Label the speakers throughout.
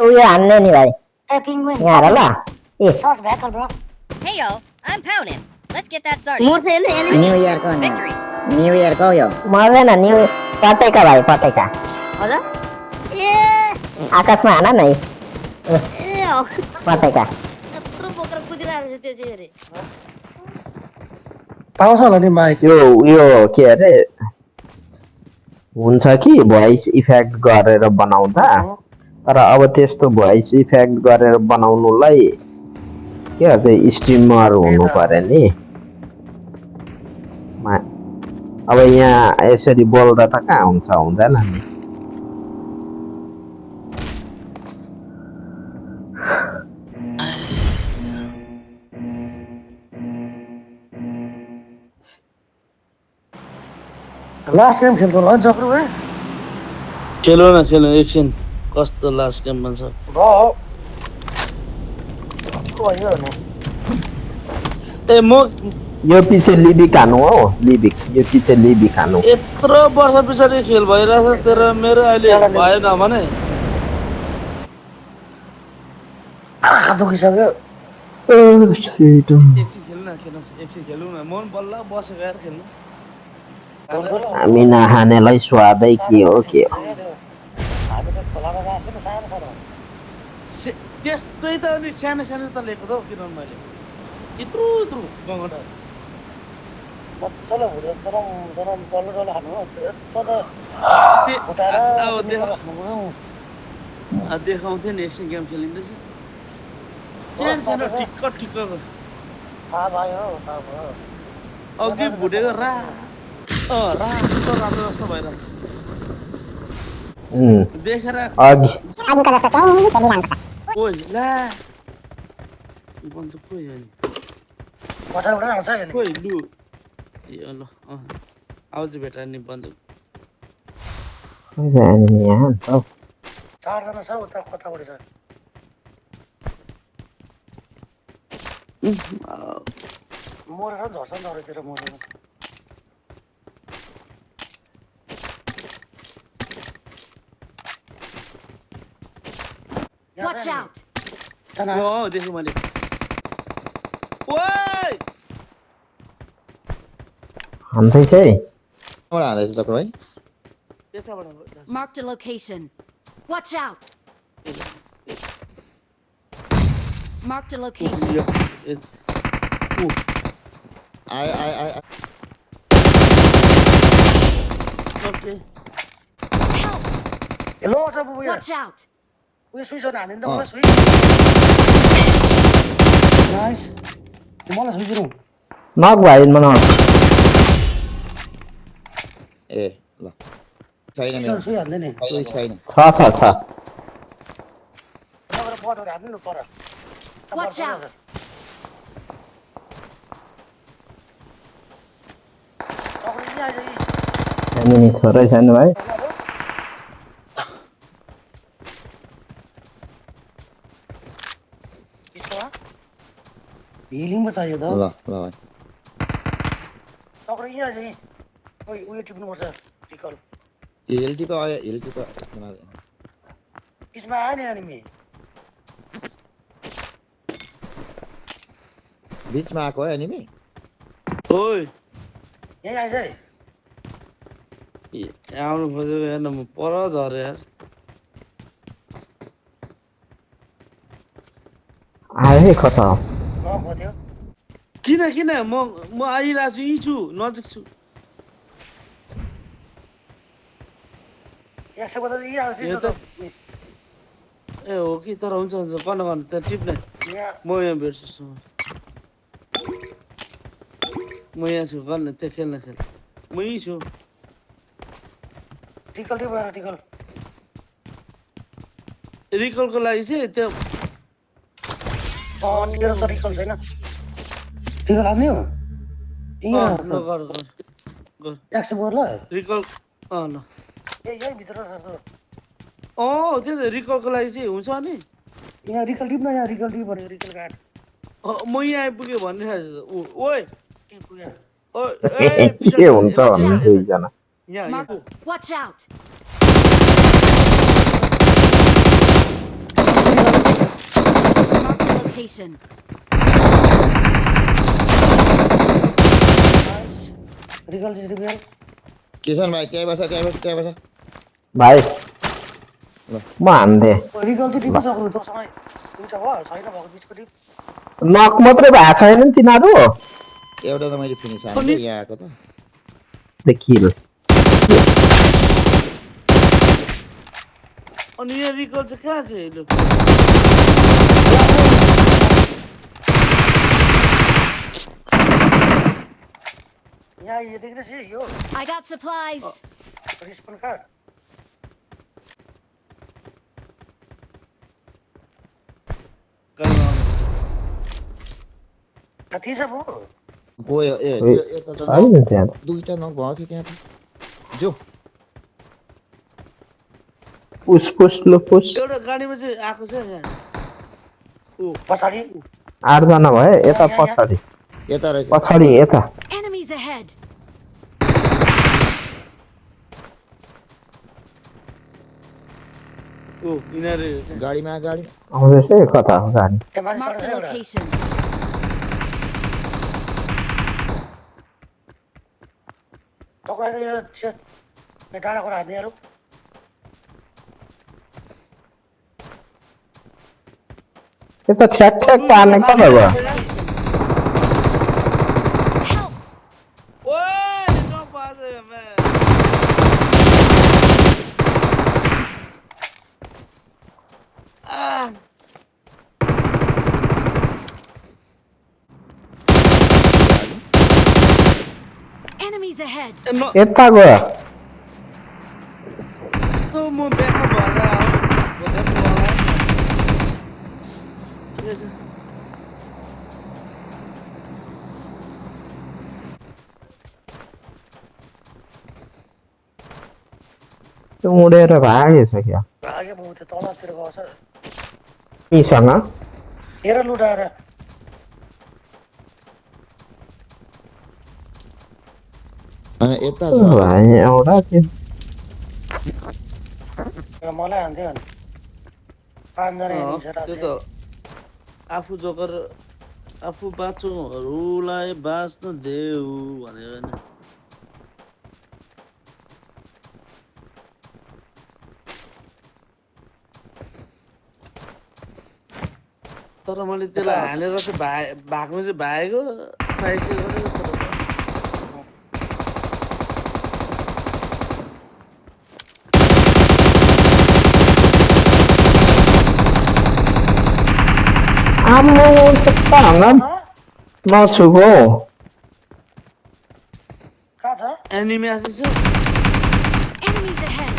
Speaker 1: उयो हान्ने नि भाइ यहाँ हेर ल ए
Speaker 2: Hey yo, I'm Pownin. Let's get that started.
Speaker 3: New year को
Speaker 2: Victory.
Speaker 3: न्यू इयर को यो
Speaker 1: मर्दैन नि पटेका भाइ पटेका आकाशमा हान न पटेका
Speaker 4: पाउँछ होला नि माइक
Speaker 5: यो के अरे हुन्छ कि भोइस इफेक्ट गरेर बनाउँदा तर अब त्यस्तो भोइस इफेक्ट गरेर बनाउनुलाई के भन्छ स्ट्रिमर हुनु पर्यो नि अब यहाँ यसरी बोल्दा त कहाँ हुन्छ हुँदैन नि
Speaker 4: लास्ट गेम खेल्नु होला नि चक्र भाइ
Speaker 6: खेलो न एकछिन कस्तो लास्ट गेम भन्छ ए म
Speaker 5: यो पछि लिबिक हानु हो लिबिक यो पछि लिबिक हानु
Speaker 6: यत्रो वर्ष पछाडि खेल भइरहेछ तर मेरो अहिले भएन भने
Speaker 4: आँखा दुखिसक्यो
Speaker 6: एकछिन खेलौँ न म बल्ल बसेको यार खेल्नु
Speaker 5: हामी नखानेलाई स्वादै के हो
Speaker 6: त्यस्तै त अनि सानो सानो त लिएको त किनभने मैले यत्रो गङ्गटा
Speaker 4: मजाले हुँदै सरम डल्लो डल्लो खानु हो
Speaker 6: देखाउँथ्यो नि एसियन गेम खेलिँदैछ सानो ठिक्क
Speaker 4: थाहा भयो
Speaker 6: अघि भुटेको रातो जस्तो भइरहेको देखेर ओइ ला बन्दुक खोइ हो नि
Speaker 4: पछाडिबाट आउँछ नि
Speaker 6: खोइ लु ए ल आउँछ भेटा नि बन्दुक
Speaker 4: चारजना छ उता कताबाट छ मरेर झर्छ नि अरूतिर मरेर
Speaker 2: Watch out.
Speaker 6: देखेँ मैले ओइ
Speaker 5: हान्दैछ है
Speaker 3: कहाँ हाल्दैछ चक्र भाइ
Speaker 6: यताबाट
Speaker 2: Marked a location. Watch out. Marked a location.
Speaker 3: आयो
Speaker 6: ओके
Speaker 4: हेलो छ बुबु
Speaker 2: Watch out.
Speaker 4: उयो सुइस हान्दिनु त मलाई सुइस नाइस मलाई सुइस दिनु
Speaker 5: नक भाइ मना
Speaker 3: ए ल छैन मेरो
Speaker 4: सुइस हान्दै नि
Speaker 3: छैन
Speaker 5: छ
Speaker 4: नगर बटहरु हान्नु न पर
Speaker 2: Watch out.
Speaker 4: चक्र नि आइज
Speaker 5: अनि थोरै छैन भाइ
Speaker 4: हिलिङ पो चाहियो त
Speaker 3: ल भाइ
Speaker 4: चक्र यहाँ चाहिँ उयो टिप्नुपर्छ टिकल
Speaker 3: हेल्टी त आयो
Speaker 4: पिसमा आयो नि अनि
Speaker 3: बिचमा आएको है एनिमी
Speaker 6: ओइ
Speaker 4: यहीँ आइज है
Speaker 6: आउनु खोजेको हेर्न म पर झरे यार
Speaker 5: आए कता
Speaker 4: नखोज्यो
Speaker 6: किन म आइरहेको छु यहीँ छु नजिक छु
Speaker 4: यसो गर्दा यही आउँछ
Speaker 6: ए हो कि तर हुन्छ गर्न त्यहाँ टिप्ने म यहाँ भेट्छु म यहाँ छु गर्न त्यहाँ खेल म यहीँ छु
Speaker 4: टिकल टिपेर टिकल
Speaker 6: रिकलको लागि चाहिँ त्यो
Speaker 4: मेरो त रिकल छैन टिकल हान्ने हो
Speaker 6: गर
Speaker 4: 100 बोल ल
Speaker 6: रिकल ल
Speaker 4: यही भित्र छ
Speaker 6: त्यो त रिकलको लागि चाहिँ हुन्छ नि
Speaker 4: यहाँ रिकल टिप्न यहाँ रिकल टिप भनेको रिकल काट
Speaker 6: म यहाँ आइपुगेँ भनिरहेको छु ओइ
Speaker 4: के पुग्यो
Speaker 5: के हुन्छ भन्नु दुईजना
Speaker 2: Watch out. location.
Speaker 4: रिकल रिकल
Speaker 3: किसन भाइ त्यही बस
Speaker 5: भाइ म हान्दे
Speaker 4: रिकल चाहिँ टिप्न सक्नु तँसँग दुईटा भयो छैन भएको बिचको टिप
Speaker 5: नक मात्रै भएको छैन नि तिनीहरू
Speaker 3: एउटा त मैले फिनिस हाने यहाँ आएको त
Speaker 5: देखिल
Speaker 6: अनि यहाँ रिकल चाहिँ कहाँ छ हेलो
Speaker 4: यहाँ यो देख्दैछ यो
Speaker 2: I got supplies.
Speaker 4: रिस्पन कार्ड कति छ भो
Speaker 3: गयो ए
Speaker 5: होइन
Speaker 3: यता त
Speaker 5: त्यहाँ
Speaker 3: दुईटा नक भएको थियो त्यहाँ त जो
Speaker 5: पुस पुस लु पुस
Speaker 6: एउटा गाडीमा चाहिँ आएको छ यहाँ
Speaker 4: पछाडि
Speaker 5: 8 जना भयो यता पछाडि
Speaker 3: यता रहेछ
Speaker 5: पछाडि यता
Speaker 2: Enemies ahead.
Speaker 6: ओ यिनीहरू
Speaker 3: गाडीमा
Speaker 5: आउँदैछ कता गाडी
Speaker 4: त्यहाँ माथि
Speaker 2: Marked
Speaker 4: चढ्छ
Speaker 2: a
Speaker 4: एउटा
Speaker 2: location.
Speaker 4: तपाईँ यो डाँडाको हान्नेहरू
Speaker 5: यता ठ्याक ठ्याक पार्ने कता भयो
Speaker 2: Help!
Speaker 6: ओए न बाजे मैं
Speaker 2: Enemies ahead.
Speaker 5: यता गयो
Speaker 6: तो म बेका भएर
Speaker 5: त्यो उडेर भागेछ क्या
Speaker 4: भाग्यो म त्यो तलतिर गएको छ
Speaker 5: यीसँग
Speaker 4: हेर लुटाएर
Speaker 3: अनि यता
Speaker 5: भाइ एउटा त्यो
Speaker 4: मलाई हान्थ्यो भने 5 जना हिँड्छ
Speaker 6: त्यो
Speaker 4: राज्य
Speaker 6: त आफू जोकर आफू बाँचोहरूलाई बाँच्न देऊ भनेर नि तर मैले त्यसलाई हानेर चाहिँ भाग्नु चाहिँ भागेको ट्राई चाहिँ गरेको तर
Speaker 5: आम्मो कता हङ्गाम नछुको
Speaker 4: कहाँ छ
Speaker 6: एनिमी आएको छ
Speaker 2: Enemies ahead.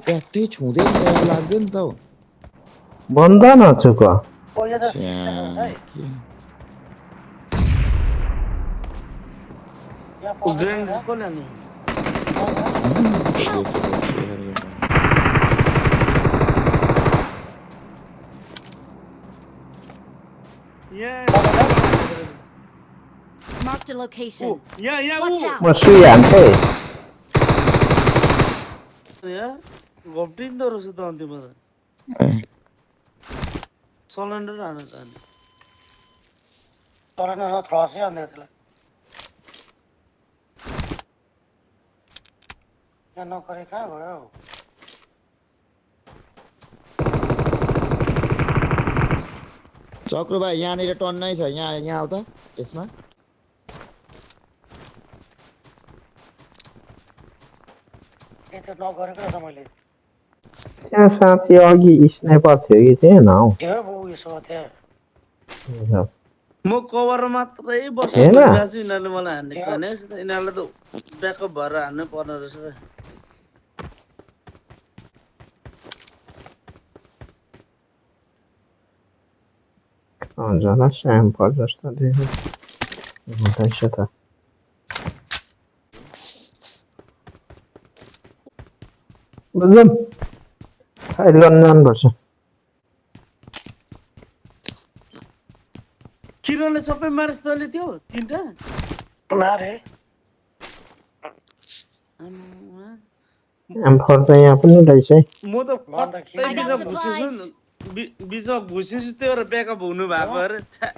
Speaker 3: प्याक्टै छुँदै लाग्यो नि त
Speaker 5: बन्द नछुको
Speaker 4: ओ यो त 6 सेकेन्ड है यहाँ
Speaker 6: ग्रेनेड कसले हान्यो
Speaker 2: Marked a location.
Speaker 6: यहाँ
Speaker 2: Watch out.
Speaker 5: म सुई हान्थे
Speaker 6: घोप्टिँदो रहेछ त अन्तिममा त सलेन्डर हान त
Speaker 4: तर न थ्रसै हान्दै त्यसलाई यहाँ नगरे कहाँ गयो
Speaker 3: चक्र भाइ यहाँनिर टन्नै छ यहाँ आउ त यसमा
Speaker 4: त्यो नगरेको रहेछ मैले
Speaker 5: त्यहाँ साथी अघि स्नाइपर थियो कि थिएन हौ
Speaker 4: त्यो पो उयसो त्यहाँ
Speaker 6: म कभर मात्रै बस्छु
Speaker 5: हैन?
Speaker 6: भनिरहेको छु यिनीहरूले मलाई हान्ने भनेस् त यिनीहरूलाई त ब्याकअप भएर हान्नै पर्ने रहेछ त
Speaker 5: झन् स्याम्पर जस्तो देख्यो हुँदैछ त बुझ्यौ फाइल गर्न जानुपर्छ
Speaker 6: किरणले सबै मारेस् तैँले त्यो 3टा
Speaker 4: मारे
Speaker 5: M4 चाहिँ यहाँ पनि रहेछ है।
Speaker 6: म त
Speaker 4: अन्त
Speaker 6: कतै
Speaker 2: I got
Speaker 6: बिचमा घुसेछु
Speaker 2: supplies.
Speaker 6: बिचमा घुसेछु त्यो भएर ब्याकअप हुनु भएको अरे छ्या।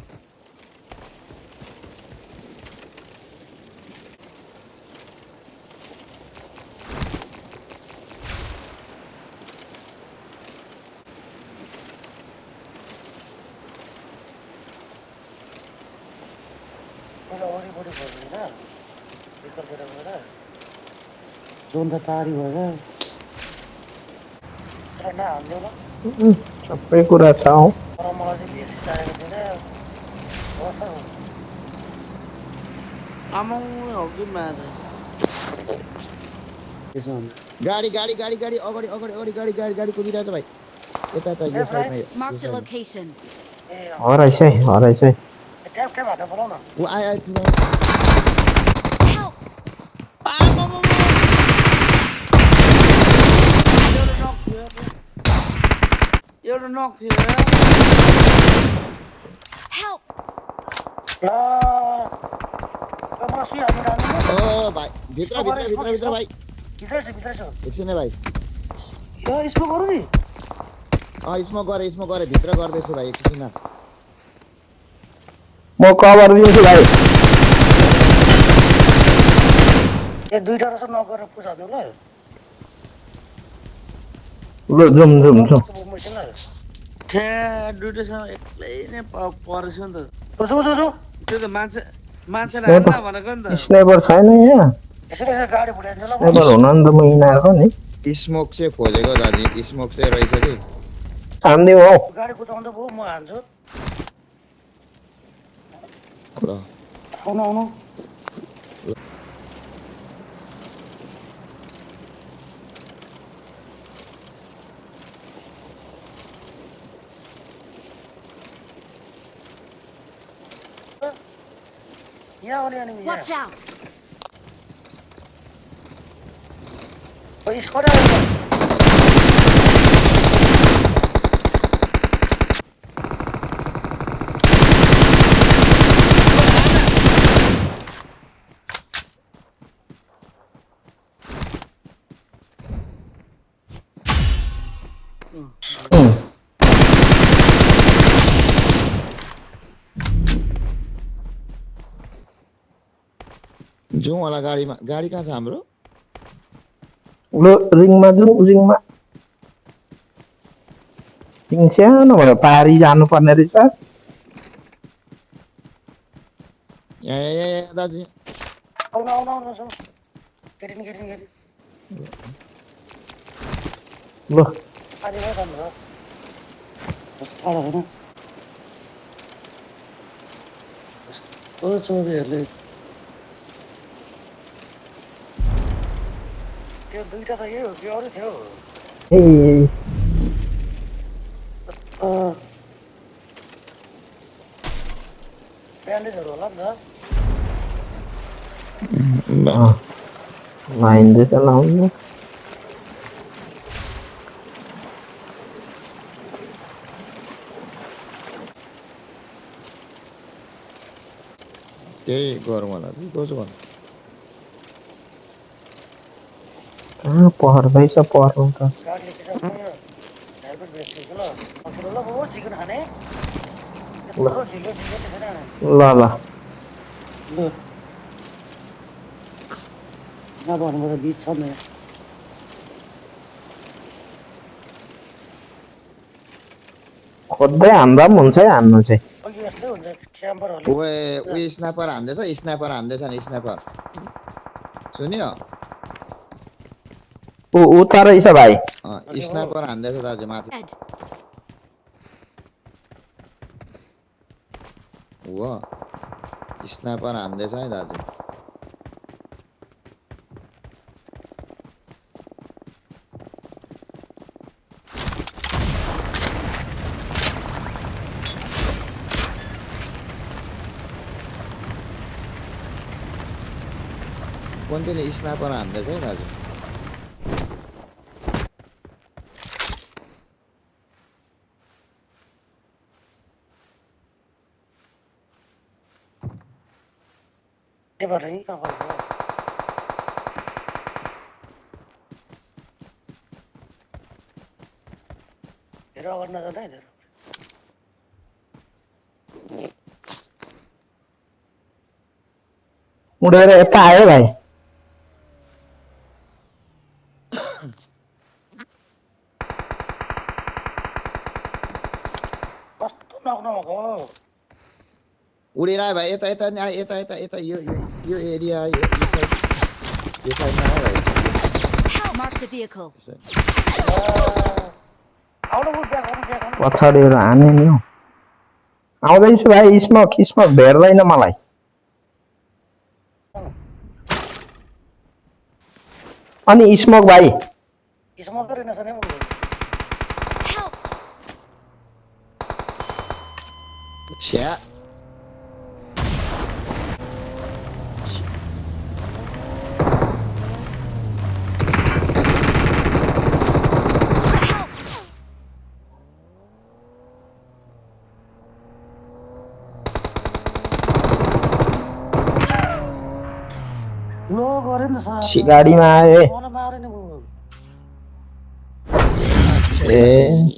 Speaker 4: पहिला वरिपरि खोज्दैन विकल्पतिर गएर जोन त टाढी भएर तर नहाल्नु ल
Speaker 5: सबै कुरा छ हौ।
Speaker 4: तर मलाई चाहिँ भेसी चाहिएको थिएन होस् न
Speaker 6: आमाउ हो कि मारे
Speaker 4: त्यसमा
Speaker 3: गाडी गाडी गाडी गाडी अगाडि अगाडि अगाडि गाडी गाडी गाडी कुदिरहेछ भाइ यता त यो साइडमा यो
Speaker 2: Marked a
Speaker 3: साइडमा।
Speaker 2: location.
Speaker 4: ए
Speaker 5: हराइछ है हराइछ है।
Speaker 4: ट्याप ट्याप हालेर बोलाउ न
Speaker 3: ऊ आयो आयो तिम्रो
Speaker 2: Help!
Speaker 6: आमामामा। एउटा नक थियो एउटा नक थियो
Speaker 2: Help!
Speaker 4: ल मलाई सुई हाल्नु जानु
Speaker 3: ओ भाइ भित्र भित्र भित्र भित्र भाइ
Speaker 4: भित्रै छु
Speaker 3: एकछिन है भाइ।
Speaker 4: यो यसको गरौँ नि
Speaker 3: स्मोक गरे भित्र गर्दैछु भाइ एकछिन।
Speaker 5: म कभर दिन्छु भाइ।
Speaker 4: ए दुईटा रहेछ नगरेर पुछादिउँ ल
Speaker 5: ल जुम जुम जुम।
Speaker 4: मसिन ल
Speaker 6: छ्या दुइटैसँग एक्लै नै परेछ नि त।
Speaker 4: जो
Speaker 6: त्यो त मान्छेलाई हान्न भनेको नि त।
Speaker 5: स्नाइपर छैन यहाँ।
Speaker 4: यसरी गाडी फुटाइदिन्छ ल
Speaker 5: स्नाइपर हुन नि त म यिनीहरूको नि।
Speaker 3: स्मोक चाहिँ खोजेको दाजु स्मोक चाहिँ रहेछ कि
Speaker 5: हानिदिउँ हौ।
Speaker 4: गाडी कुदाउँदा भयो म हान्छु
Speaker 3: ल
Speaker 4: आउनु आउनु यहाँ आउने अनि
Speaker 2: Watch out!
Speaker 4: स्कोर
Speaker 3: जाउँ होला गाडीमा। गाडी कहाँ छ हाम्रो?
Speaker 5: ल रिङमा जाउँ रिङमा। रिङ सानो भयो पारी जानुपर्ने रहेछ।
Speaker 3: यहाँ दाजु
Speaker 4: आउनु आउनु आउनु सो केटिन
Speaker 5: ल
Speaker 4: आज भयो भन्नु अरू होइन कस्तो चोरीहरूले त्यो दुईटा त यही हो कि अरू थियो
Speaker 5: ए
Speaker 4: ब्यान्डेजहरू होला नि त
Speaker 5: लाइन्दैछ लाउनु।
Speaker 3: त्यही गरौँ होला कि कसो भन्नु।
Speaker 5: कहाँ पर्दैछ पर्नु त।
Speaker 4: गाडीले के छ हेलमेट बेच्दैछु ल अखिलो ल बाबु चिकन खाने
Speaker 5: ल
Speaker 4: त्यत्रो ढिलो चिकन छैन
Speaker 5: ल ल
Speaker 4: ल नभन्नुपर्छ बिच छ नि
Speaker 5: खोज्दै हान्दा पनि हुन्छ है हान्नु चाहिँ।
Speaker 4: अघि यस्तै हुन्छ क्याम्परहरूले
Speaker 3: ऊ स्नाइपर हान्दैछ नि स्नाइपर सुन्यो
Speaker 5: उता रहेछ भाइ।
Speaker 3: स्नाइपर हान्दैछ दाजु माथि
Speaker 2: Ed.
Speaker 3: हो स्नाइपर हान्दैछ है दाजु। कुन चाहिँ स्नाइपर हान्दैछ है दाजु।
Speaker 4: त्यही भएर नि धेरै अगाडि नजानु है धेरै
Speaker 5: उडेर यता आयो भाइ
Speaker 4: कस्तो नक्नको
Speaker 3: उडेर आयो भाइ यता यता नि आयो यता यता यता यो एरिया यो साइडमा आयो भाइ
Speaker 2: Mark the vehicle.
Speaker 4: आउनु बुझ ब्याक गर्नु
Speaker 5: पछाडिबाट हाने नि हौ आउँदैछु भाइ स्मोक भेट्दैन मलाई अनि स्मोक भाइ
Speaker 4: यसमा गरेन सने म
Speaker 3: छ्या
Speaker 4: लो गरेन सर
Speaker 5: गाडीमा आयो
Speaker 4: मलाई मारे नि
Speaker 5: ए